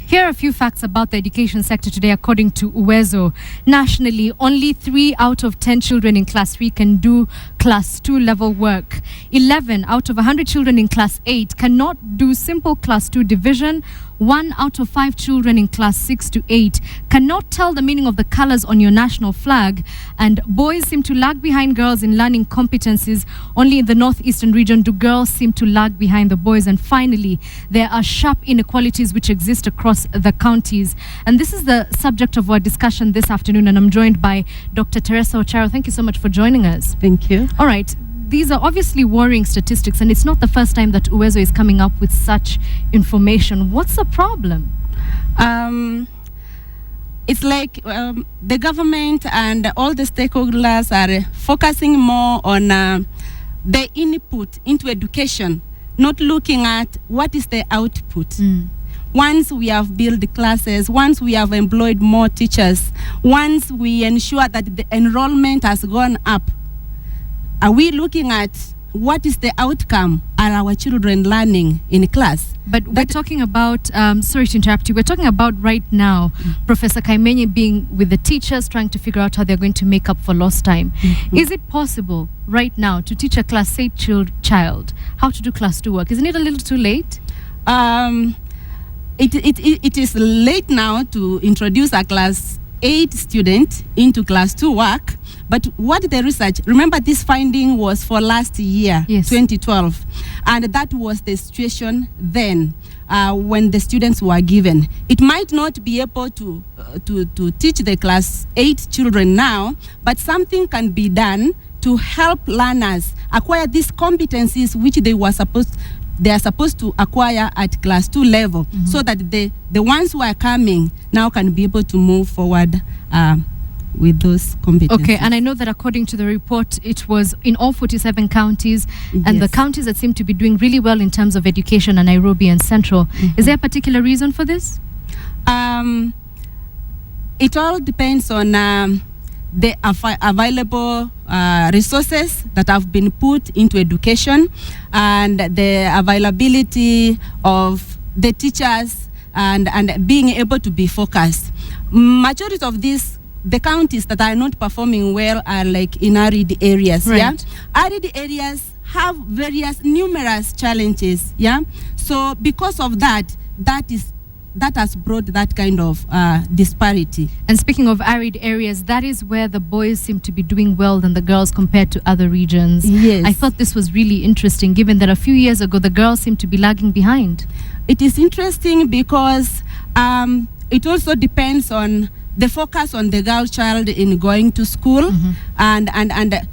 Here are a few facts about the education sector today according to Uwezo. Nationally, only 3 out of 10 children in class 3 can do class 2 level work. 11 out of 100 children in class 8 cannot do simple class 2 division. 1 out of 5 children in class 6 to 8 cannot tell the meaning of the colors on your national flag. And boys seem to lag behind girls in learning competencies. Only in the northeastern region do girls seem to lag behind the boys. And finally, there are sharp inequalities which exist across the counties. And this is the subject of our discussion this afternoon. And I'm joined by Dr. Teresa Ocharo. Thank you so much for joining us. Thank you. All right. These are obviously worrying statistics, and it's not the first time that Uwezo is coming up with such information. What's the problem? It's like the government and all the stakeholders are focusing more on the input into education, not looking at what is the output. Once we have built classes, once we have employed more teachers, once we ensure that the enrollment has gone up, are we looking at what is the outcome? Are our children learning in class? But we're talking about, sorry to interrupt you, we're talking about right now, Professor Kaimenye being with the teachers, trying to figure out how they're going to make up for lost time. Is it possible right now to teach a class 8 child how to do class 2 work? Isn't it a little too late? It is late now to introduce a class 8 student into class 2 work. But what the research, remember this finding was for last year, yes. 2012, and that was the situation then when the students were given. It might not be able to teach the class 8 children now, but something can be done to help learners acquire these competencies which they are supposed to acquire at class 2 level, so that the ones who are coming now can be able to move forward with those competencies. Okay, and I know that according to the report, it was in all 47 counties, and the counties that seem to be doing really well in terms of education are Nairobi and Central. Is there a particular reason for this? It all depends on the available resources that have been put into education and the availability of the teachers and being able to be focused. Majority of the counties that are not performing well are like in arid areas. Right. Yeah, arid areas have numerous challenges. Yeah, so because of that has brought that kind of disparity. And speaking of arid areas, that is where the boys seem to be doing well than the girls compared to other regions. Yes. I thought this was really interesting, given that a few years ago the girls seemed to be lagging behind. It is interesting because it also depends on the focus on the girl child in going to school and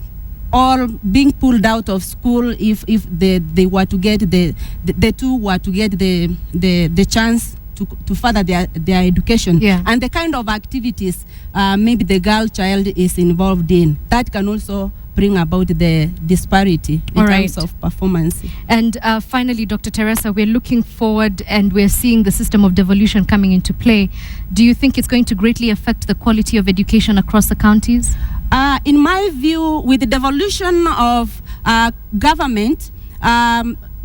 or being pulled out of school if they were to get the two were to get the chance to further their education, and the kind of activities maybe the girl child is involved in, that can also bring about the disparity in terms of performance. And finally, Dr. Teresa, we're looking forward and we're seeing the system of devolution coming into play. Do you think it's going to greatly affect the quality of education across the counties? In my view, with the devolution of government,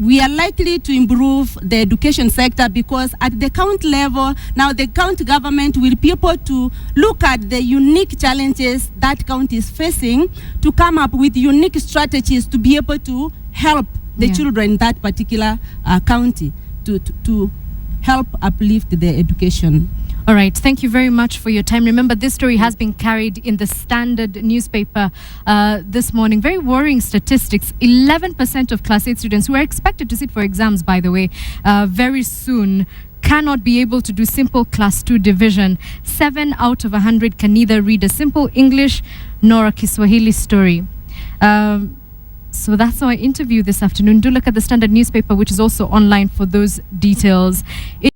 we are likely to improve the education sector, because at the county level, now the county government will be able to look at the unique challenges that county is facing to come up with unique strategies to be able to help the children in that particular county to help uplift the education. All right. Thank you very much for your time. Remember, this story has been carried in the Standard newspaper this morning. Very worrying statistics. 11% of Class 8 students who are expected to sit for exams, by the way, very soon, cannot be able to do simple Class 2 division. 7 out of 100 can neither read a simple English nor a Kiswahili story. So that's our interview this afternoon. Do look at the Standard newspaper, which is also online for those details.